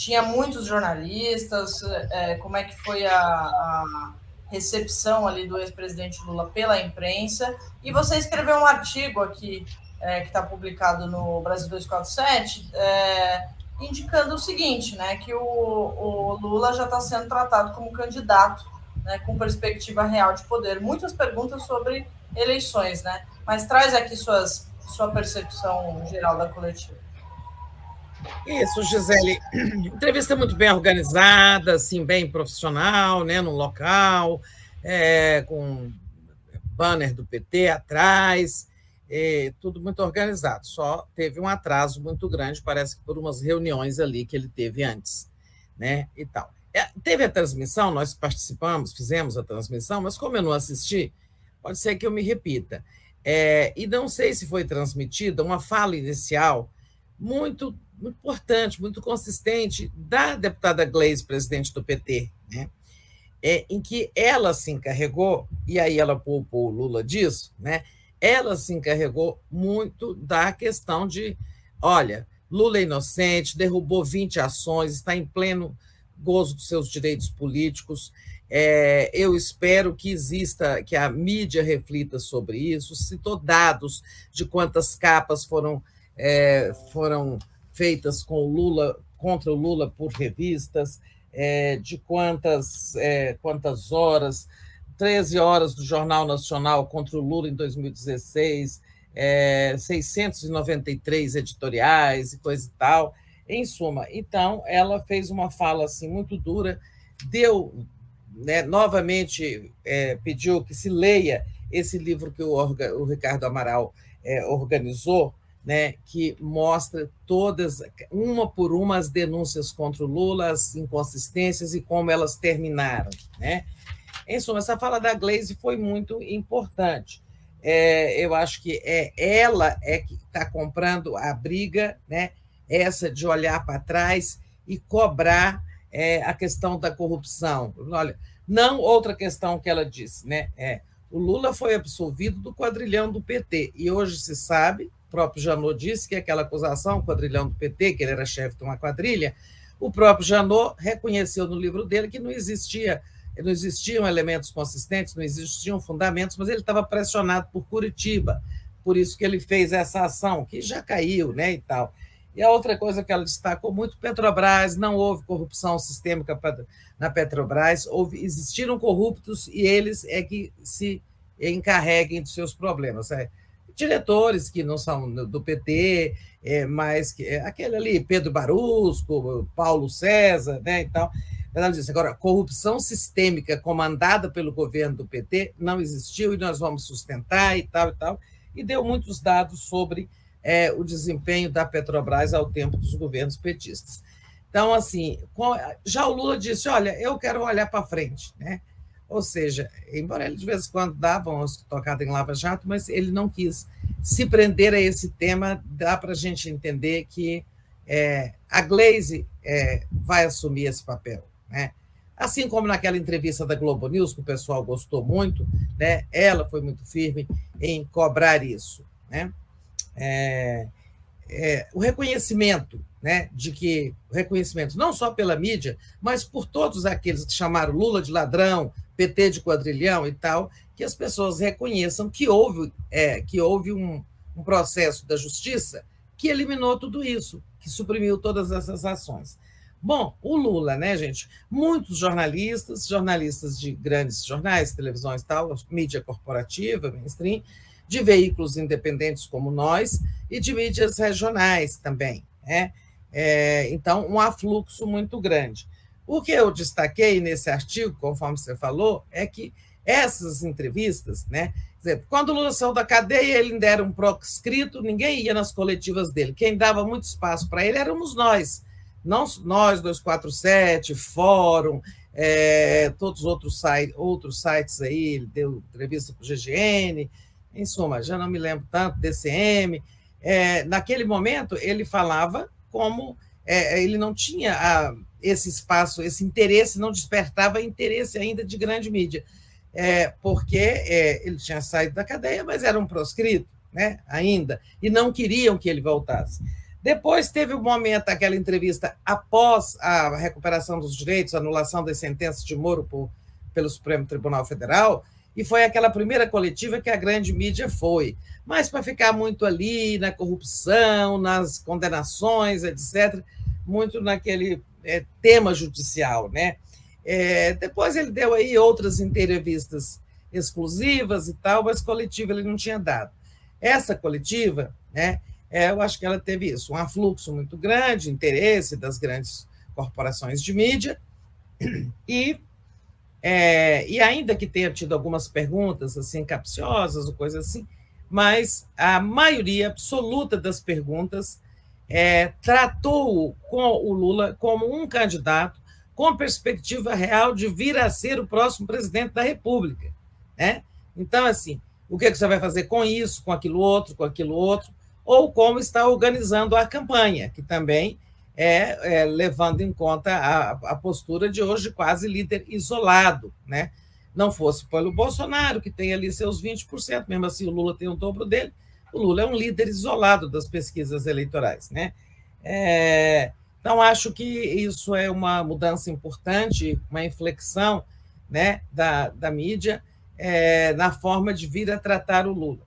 tinha muitos jornalistas, como é que foi a recepção ali do ex-presidente Lula pela imprensa, e você escreveu um artigo aqui, que está publicado no Brasil 247, indicando o seguinte, né, que o Lula já está sendo tratado como candidato, né, com perspectiva real de poder. Muitas perguntas sobre eleições, né? Mas traz aqui sua percepção geral da coletiva. Isso, Gisele. Entrevista muito bem organizada, assim, bem profissional, né, no local, com banner do PT atrás, tudo muito organizado. Só teve um atraso muito grande, parece que por umas reuniões ali que ele teve antes, né, e tal. Teve a transmissão, nós participamos, fizemos a transmissão, mas como eu não assisti, pode ser que eu me repita. E não sei se foi transmitida uma fala inicial muito importante, muito consistente da deputada Gleisi, presidente do PT, né? Em que ela se encarregou, e aí ela poupou o Lula disso, né? Ela se encarregou muito da questão de, olha, Lula é inocente, derrubou 20 ações, está em pleno gozo dos seus direitos políticos. Eu espero que exista, que a mídia reflita sobre isso, citou dados de quantas capas foram feitas com o Lula, contra o Lula por revistas, de quantas horas, 13 horas do Jornal Nacional contra o Lula em 2016, 693 editoriais e coisa e tal. Em suma, então, ela fez uma fala assim, muito dura, novamente pediu que se leia esse livro que o Ricardo Amaral organizou, né, que mostra todas, uma por uma, as denúncias contra o Lula, as inconsistências e como elas terminaram, né? Em suma, essa fala da Gleisi foi muito importante. Eu acho que ela que está comprando a briga, né, essa de olhar para trás e cobrar a questão da corrupção. Olha, não outra questão que ela disse, né? O Lula foi absolvido do quadrilhão do PT, e hoje se sabe, o próprio Janot disse que aquela acusação, o quadrilhão do PT, que ele era chefe de uma quadrilha, o próprio Janot reconheceu no livro dele que não existiam elementos consistentes, não existiam fundamentos, mas ele estava pressionado por Curitiba, por isso que ele fez essa ação, que já caiu, né, e tal. E a outra coisa que ela destacou muito, Petrobras, não houve corrupção sistêmica na Petrobras, existiram corruptos e eles é que se encarreguem dos seus problemas. Diretores que não são do PT, mas aquele ali, Pedro Barusco, Paulo César, né, e tal. Ela disse, agora, corrupção sistêmica comandada pelo governo do PT não existiu e nós vamos sustentar e tal, e deu muitos dados sobre o desempenho da Petrobras ao tempo dos governos petistas. Então, assim, já o Lula disse, olha, eu quero olhar para frente, né? Ou seja, embora ele de vez em quando dava umas tocadas em Lava Jato, mas ele não quis se prender a esse tema, dá para a gente entender que a Gleisi vai assumir esse papel, né? Assim como naquela entrevista da Globo News, que o pessoal gostou muito, né? Ela foi muito firme em cobrar isso, né? O reconhecimento, né, o reconhecimento não só pela mídia, mas por todos aqueles que chamaram Lula de ladrão, PT de quadrilhão e tal, que as pessoas reconheçam que houve um processo da justiça que eliminou tudo isso, que suprimiu todas essas ações. Bom, o Lula, né, gente? Muitos jornalistas de grandes jornais, televisões e tal, mídia corporativa, mainstream, de veículos independentes como nós e de mídias regionais também, né? Então, um afluxo muito grande. O que eu destaquei nesse artigo, conforme você falou, é que essas entrevistas, né? Quando o Lula saiu da cadeia, ele ainda era um proscrito, ninguém ia nas coletivas dele. Quem dava muito espaço para ele éramos nós. Não nós, 247, Fórum, todos os outros sites aí, ele deu entrevista para o GGN, em suma, já não me lembro tanto, DCM. Naquele momento, ele falava como ele não tinha esse espaço, esse interesse, não despertava interesse ainda de grande mídia, porque ele tinha saído da cadeia, mas era um proscrito, né, ainda, e não queriam que ele voltasse. Depois teve o momento, aquela entrevista após a recuperação dos direitos, a anulação das sentenças de Moro pelo Supremo Tribunal Federal, e foi aquela primeira coletiva que a grande mídia foi, mas para ficar muito ali na corrupção, nas condenações, etc., muito naquele tema judicial, né? Depois ele deu aí outras entrevistas exclusivas e tal, mas coletiva ele não tinha dado. Essa coletiva, né, eu acho que ela teve isso, um afluxo muito grande, interesse das grandes corporações de mídia, e ainda que tenha tido algumas perguntas assim capciosas ou coisa assim, mas a maioria absoluta das perguntas tratou com o Lula como um candidato com perspectiva real de vir a ser o próximo presidente da República, né? Então, assim, o que você vai fazer com isso, com aquilo outro, ou como está organizando a campanha, que também levando em conta a postura de hoje quase líder isolado, né? Não fosse pelo Bolsonaro, que tem ali seus 20%, mesmo assim o Lula tem o dobro dele, o Lula é um líder isolado das pesquisas eleitorais, né? Então, acho que isso é uma mudança importante, uma inflexão, né, da mídia na forma de vir a tratar o Lula.